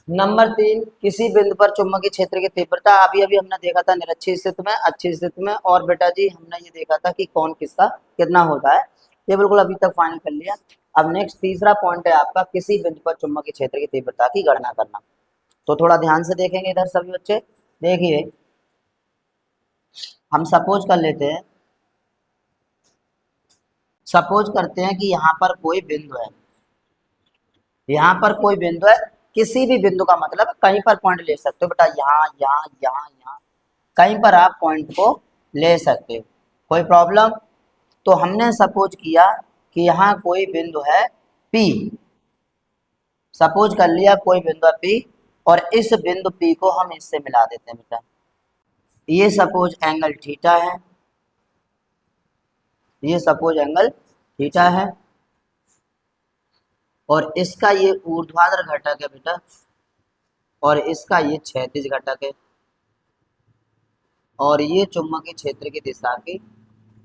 Number 3, किसी बिंदु पर चुंबकीय क्षेत्र की तीव्रता, अभी अभी हमने देखा था निरक्षीय स्थिति में, अच्छी स्थिति में, और बेटा जी हमने ये देखा था कि कौन किसका कितना होता है। ये बिल्कुल अभी तक फाइनल कर लिया। अब नेक्स्ट तीसरा पॉइंट है आपका, किसी बिंदु पर चुंबकीय क्षेत्र की तीव्रता की गणना करना। तो थोड़ा ध्यान से देखेंगे इधर सभी बच्चे। देखिए, हम सपोज कर लेते हैं, सपोज करते हैं कि यहाँ पर कोई बिंदु है, यहाँ पर कोई बिंदु है, किसी भी बिंदु का मतलब कहीं पर पॉइंट ले सकते हो बेटा, यहाँ यहाँ यहाँ यहाँ, कहीं पर आप पॉइंट को ले सकते हो, कोई प्रॉब्लम। तो हमने सपोज किया कि यहाँ कोई बिंदु है P, सपोज कर लिया कोई बिंदु है P, और इस बिंदु P को हम इससे मिला देते हैं बेटा। ये सपोज एंगल थीटा है, ये सपोज एंगल थीटा है, और इसका ये ऊर्ध्वाधर घटक है बेटा, और इसका ये क्षैतिज घटक है, और ये चुंबकीय क्षेत्र की दिशा की,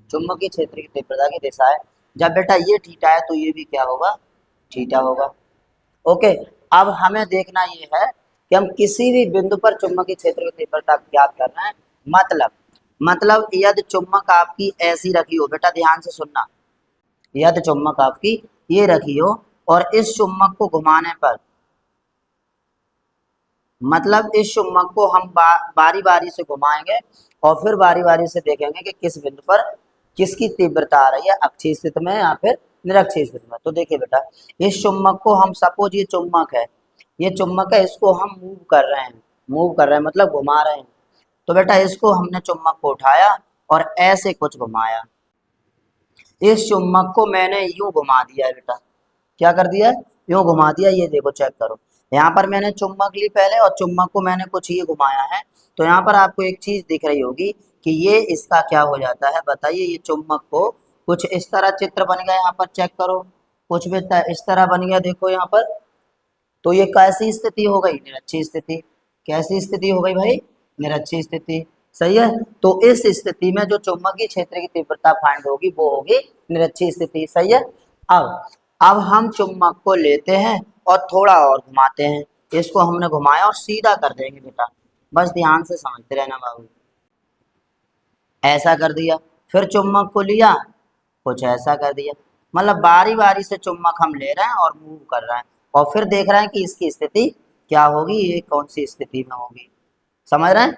चुंबकीय क्षेत्र की तीव्रता की दिशा है। जब बेटा ये थीटा है तो ये भी क्या होगा, थीटा होगा। ओके, अब हमें देखना ये है कि हम किसी भी बिंदु पर चुंबकीय क्षेत्र की तीव्रता ज्ञात कर रहे हैं। मतलब यदि चुंबक आपकी ऐसी रखी हो, बेटा ध्यान से सुनना, यदि चुंबक आपकी ये रखी हो और इस चुंबक को घुमाने पर, मतलब इस चुंबक को हम बारी बारी से घुमाएंगे और फिर बारी बारी से देखेंगे कि किस बिंदु पर किसकी तीव्रता आ रही है, अक्षीय स्थिति में या फिर निरक्षीय स्थिति में। तो देखिए बेटा, इस चुंबक को हम, सपोज ये चुंबक है, ये चुंबक है, इसको हम मूव कर रहे हैं मतलब घुमा रहे हैं। तो बेटा इसको हमने चुंबक को उठाया और ऐसे कुछ घुमाया, इस चुंबक को मैंने यूं घुमा दिया है बेटा, क्या कर दिया, यूं घुमा दिया। ये देखो चेक करो, यहाँ पर मैंने चुंबक ली पहले और चुंबक को मैंने कुछ ये घुमाया है। तो यहाँ पर आपको एक चीज दिख रही होगी कि ये इसका क्या हो जाता है, बताइए। ये चुंबक को कुछ इस तरह चित्र बन गया, यहाँ पर चेक करो, कुछ भी इस तरह बन गया, देखो यहाँ पर। तो ये कैसी स्थिति हो गई, निरक्षीय स्थिति। कैसी स्थिति हो गई भाई, निरक्षीय स्थिति। सही है। तो इस स्थिति में जो चुंबकीय क्षेत्र की तीव्रता फाइंड होगी वो होगी निरक्षीय स्थिति। सही है। अब हम चुंबक को लेते हैं और थोड़ा और घुमाते हैं, इसको हमने घुमाया और सीधा कर देंगे बेटा, बस ध्यान से समझते रहना बाबू। ऐसा कर दिया, फिर चुंबक को लिया, कुछ ऐसा कर दिया, मतलब बारी बारी से चुंबक हम ले रहे हैं और मूव कर रहे हैं, और फिर देख रहे हैं कि इसकी स्थिति क्या होगी, ये कौन सी स्थिति में होगी। समझ रहे हैं।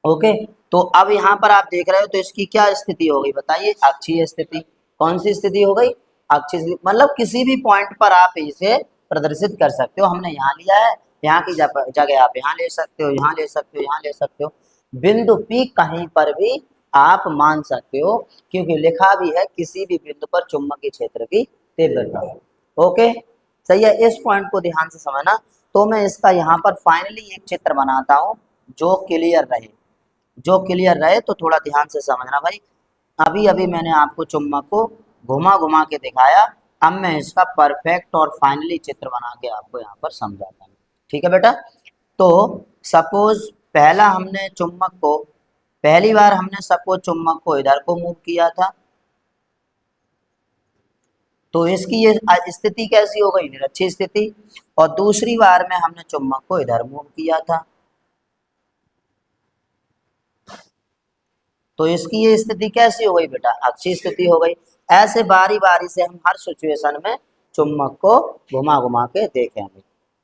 ओके, तो अब यहाँ पर आप देख रहे हो तो इसकी क्या स्थिति हो गई, बताइए, अक्षीय स्थिति। कौन सी स्थिति हो गई, अक्षीय स्थिति। मतलब किसी भी पॉइंट पर आप इसे प्रदर्शित कर सकते हो। हमने यहाँ लिया है, यहाँ की जगह आप यहाँ ले सकते हो, यहाँ ले सकते हो, यहाँ ले सकते हो, बिंदु P कहीं पर भी आप मान सकते हो, क्योंकि लिखा भी है किसी भी बिंदु पर चुंबकीय क्षेत्र की तीव्रता। ओके, सही है। इस पॉइंट को ध्यान से समझना। तो मैं इसका यहाँ पर फाइनली एक चित्र बनाता हूँ जो क्लियर रहे, जो क्लियर रहे, तो थोड़ा ध्यान से समझना भाई। अभी अभी मैंने आपको चुंबक को घुमा घुमा के दिखाया, अब मैं इसका परफेक्ट और फाइनली चित्र बना के आपको यहाँ पर समझाता हूँ। ठीक है बेटा। तो सपोज पहला हमने चुंबक को, पहली बार हमने सपोज चुंबक को इधर को मूव किया था, तो इसकी ये स्थिति कैसी हो गई, निरक्षीय स्थिति। और दूसरी बार में हमने चुंबक को इधर मूव किया था, तो इसकी ये स्थिति कैसी हो गई बेटा, अक्षीय स्थिति हो गई। ऐसे बारी बारी से हम हर सिचुएशन में चुंबक को घुमा घुमा के देखेंगे,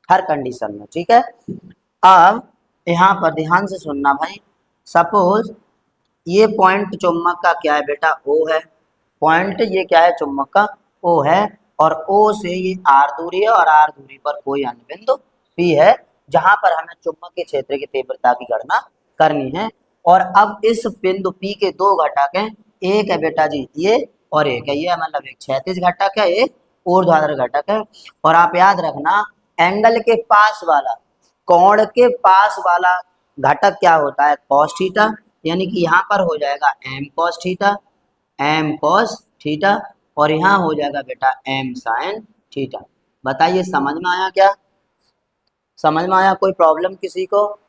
हर कंडीशन में। ठीक है। अब यहाँ पर ध्यान से सुनना भाई, सपोज ये पॉइंट चुंबक का क्या है बेटा, ओ है। पॉइंट ये क्या है, चुंबक का ओ है, और ओ से ये आर दूरी है, और आर दूरी पर कोई अन्य बिंदु पी है, जहां पर हमें चुंबकीय क्षेत्र की तीव्रता की गणना करनी है। और अब इस बिंदु पी के दो घटक हैं, एक है बेटा जी ये, और एक है ये, मतलब एक क्षैतिज घटक है, एक ऊर्ध्वाधर घटक है। और आप याद रखना, एंगल के पास वाला, कोण के पास वाला घटक क्या होता है, कॉस थीटा, यानी कि यहाँ पर हो जाएगा M cos theta, M cos theta, और यहाँ हो जाएगा बेटा एम साइन थीटा। बताइए समझ में आया क्या, समझ में आया, कोई प्रॉब्लम किसी को।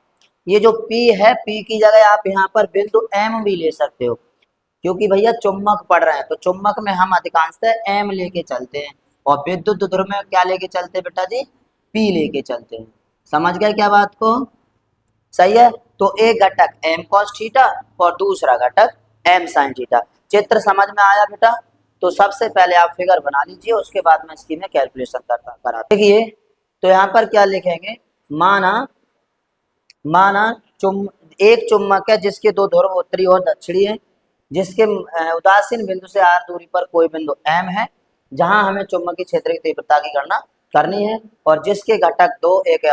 ये जो P है, P की जगह आप यहाँ पर बिंदु M भी ले सकते हो, क्योंकि भैया चुंबक पढ़ रहे हैं तो चुंबक में हम अधिकांशतः M लेके चलते हैं, और विद्युत ध्रुव में क्या लेके चलते हैं बेटा जी, P लेके चलते हैं। समझ गए क्या बात को? सही है। तो एक घटक m cos थीटा और दूसरा घटक m sin थीटा। चित्र समझ में आया बेटा? तो सबसे पहले आप फिगर बना लीजिए, उसके बाद में इसकी मैं कैलकुलेशन करा। देखिए तो यहाँ पर क्या लिखेंगे, माना माना एक चुम्बक है जिसके दो ध्रुव उत्तरी और दक्षिणी है, जिसके उदासीन बिंदु से r दूरी पर कोई बिंदु m है, जहां हमें चुंबकीय क्षेत्र की तीव्रता की गणना करनी है, और जिसके घटक दो, एक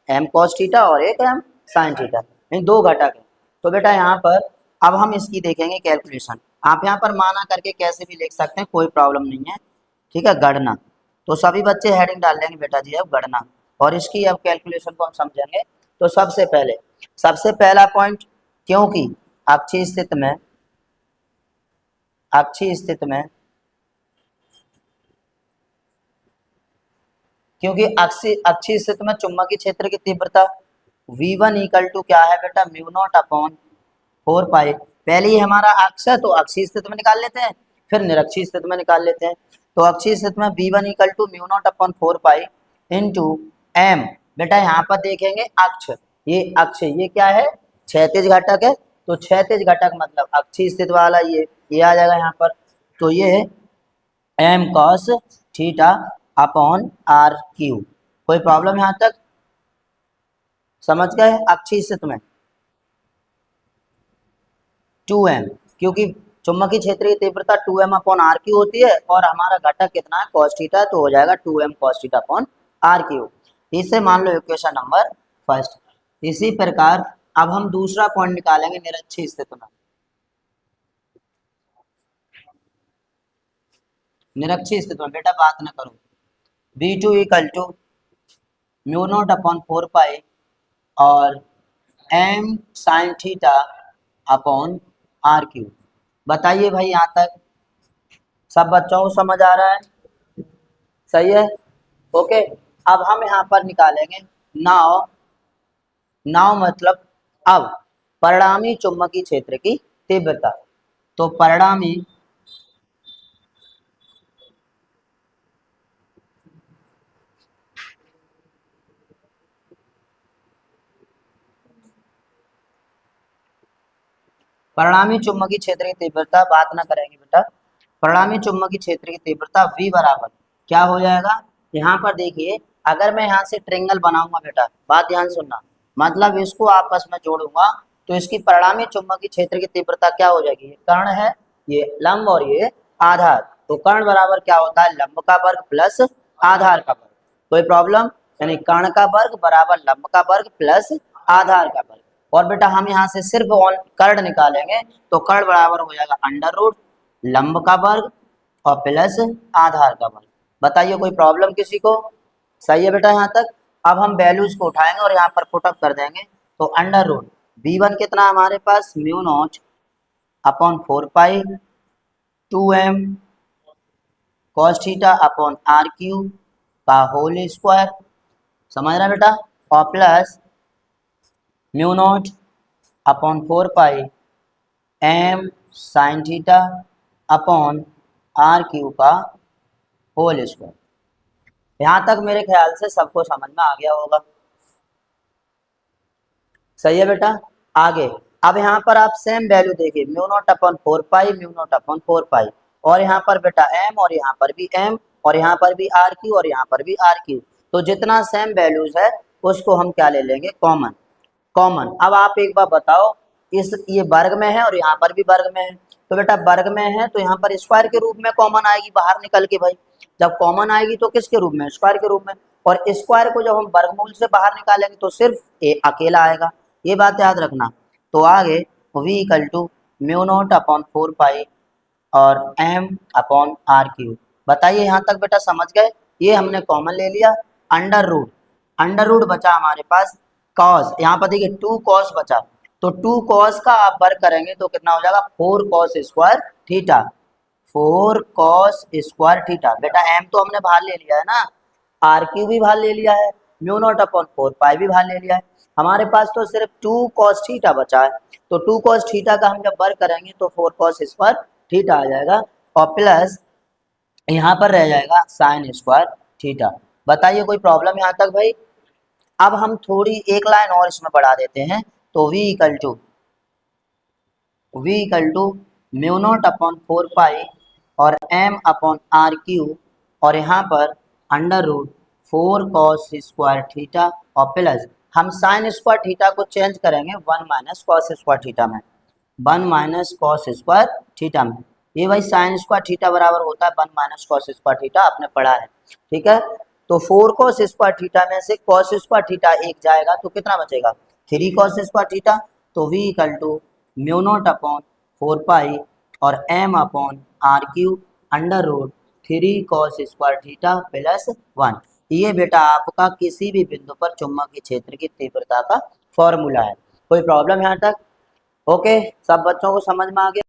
m cos थीटा और एक m sin थीटा, इन दो घटक है। तो बेटा यहाँ पर अब हम इसकी देखेंगे कैलकुलेशन। आप यहाँ पर माना करके कैसे भी लिख सकते हैं, कोई प्रॉब्लम नहीं है, ठीक है। गणना, तो सभी बच्चे हेडिंग डाल लेंगे बेटा जी अब गणना, और इसकी अब कैलकुलेशन को हम समझेंगे। तो सबसे पहला पॉइंट, क्योंकि अक्षीय स्थिति में क्योंकि अक्षीय स्थिति में चुंबकीय क्षेत्र की तीव्रता V1 इक्वल टू क्या है बेटा, म्यू नॉट अपॉन 4 पाई। पहले ही हमारा अक्ष है तो अक्षीय स्थिति में निकाल लेते हैं, फिर निरक्षीय स्थिति में निकाल लेते हैं। तो अक्षीय स्थिति में V1 equal to mu not upon 4 pi into m। बेटा यहाँ पर देखेंगे अक्ष, ये क्या है, क्षैतिज घटक है, तो क्षैतिज घटक मतलब अक्षीय स्थिति वाला ये आ जाएगा यहाँ पर। तो ये m cos theta upon R Q. कोई प्रॉब्लम यहाँ तक? समझ गए? अक्षीय स्थिति में 2m, क्योंकि चुंबकीय क्षेत्र की तीव्रता 2m अपॉन आर क्यू होती है, और हमारा घटक कितना है, cos थीटा, तो हो जाएगा 2m cos theta upon R Q. इसे मान लो इक्वेशन नंबर फर्स्ट। इसी प्रकार अब हम दूसरा पॉइंट निकालेंगे निरक्षीय स्थिति में। निरक्षीय स्थिति में बेटा बात ना करो, V2 equal to mu not upon 4 pi और m sin theta upon R Q. बताइए भाई यहाँ तक सब बच्चों को समझ आ रहा है? सही है, ओके। अब हम यहाँ पर निकालेंगे नाव मतलब अब परिणामी चुंबकीय क्षेत्र की तीव्रता। तो परिणामी चुंबकीय क्षेत्र की तीव्रता बात ना करेंगे बेटा। परिणामी चुंबकीय क्षेत्र की तीव्रता V बराबर क्या हो जाएगा, यहाँ पर देखिए, अगर मैं यहाँ से ट्रेंगल बनाऊंगा बेटा, बात ध्यान सुनना, मतलब इसको आपस में जोड़ूंगा, तो इसकी परिणामी चुंबकीय क्षेत्र की तीव्रता क्या हो जाएगी, ये कर्ण है, ये लंब और ये आधार, तो कर्ण बराबर क्या होता है, लंब का वर्ग प्लस आधार का वर्ग। कोई प्रॉब्लम? यानी कर्ण का वर्ग बराबर लंब का वर्ग प्लस आधार का वर्ग। और बेटा हम यहाँ से सिर्फ कर्ण निकालेंगे, तो कर्ण बराबर हो जाएगा अंडर रूट लंब का वर्ग और प्लस आधार का वर्ग। बताइए कोई प्रॉब्लम किसी को? सही है बेटा यहाँ तक। अब हम वैल्यूज को उठाएंगे और यहाँ पर पुटअप कर देंगे। तो अंडर रूट V1 कितना हमारे पास, mu not upon 4 pi 2m cos theta upon R Q का होल स्क्वायर, समझ रहे बेटा, और plus mu not upon 4 pi m sin theta upon R Q का होल स्क्वायर। यहाँ तक मेरे ख्याल से सबको समझ में आ गया होगा। सही है बेटा, आगे अब यहाँ पर आप सेम वैल्यू देखिए, म्यू नॉट अपॉन 4 पाई, म्यू नॉट अपॉन 4 पाई, और यहाँ पर बेटा m, और यहाँ पर भी m, और यहाँ पर भी आर क्यू, और यहाँ पर भी आर क्यू। तो जितना सेम वैल्यूज है उसको हम क्या ले लेंगे, कॉमन। अब आप एक बार बताओ, ये वर्ग में है और यहाँ पर भी वर्ग में है, तो बेटा वर्ग में है तो यहाँ पर स्क्वायर के रूप में कॉमन आएगी बाहर निकल के भाई। जब कॉमन आएगी तो किसके रूप में, स्क्वायर के रूप में, और स्क्वायर को जब हम वर्गमूल से बाहर निकालेंगे तो सिर्फ अकेला आएगा, ये बात याद रखना। तो आगे v equal to mu not upon 4 pi और m अपॉन आर क्यू। बताइए यहाँ तक बेटा समझ गए? ये हमने कॉमन ले लिया, अंडर रूट बचा हमारे पास कॉस, यहाँ पर देखिए 2 कॉस बचा, तो 2 कॉस का आप वर्ग करेंगे तो कितना हो जाएगा, 4 cos square theta, 4 cos square theta. बेटा m तो हमने बाहर ले लिया है ना, आर क्यू भी बाहर ले लिया है, म्यू नॉट अपॉन 4 पाई भी बाहर ले लिया है, हमारे पास तो सिर्फ 2 कॉस थीटा बचा है। तो 2 कॉस थीटा का हम जब वर्ग करेंगे तो 4 कॉस स्क्वायर थीटा आ जाएगा, और प्लस यहाँ पर रह जाएगा साइन स्क्वायर थीटा। बताइए कोई प्रॉब्लम यहाँ तक भाई? अब हम थोड़ी एक लाइन और इसमें बढ़ा देते हैं, तो v equal to mu not upon 4 pi और m अपॉन आर क्यू, और यहाँ पर under root 4 cos square theta और प्लस हम साइन स्क्वायर थीटा को चेंज करेंगे 1 माइनस कॉस स्क्वायर थीटा में, 1 माइनस कॉस स्क्वायर थीटा में। ये भाई साइन स्क्वायर थीटा बराबर होता है 1 माइनस कॉस स्क्वायर थीटा, आपने पढ़ा है, ठीक है। तो 4 कॉस स्क्वायर थीटा में से कॉस स्क्वायर थीटा एक जाएगा तो कितना बचेगा, 3 कॉस स्क्वायर थीटा। तो v equal to mu not upon 4 pi और m upon R Q under root 3 cos square theta plus 1। ये बेटा आपका किसी भी बिंदु पर चुंबकीय क्षेत्र की तीव्रता का फॉर्मूला है। कोई प्रॉब्लम यहाँ तक? ओके, सब बच्चों को समझ में आ गया?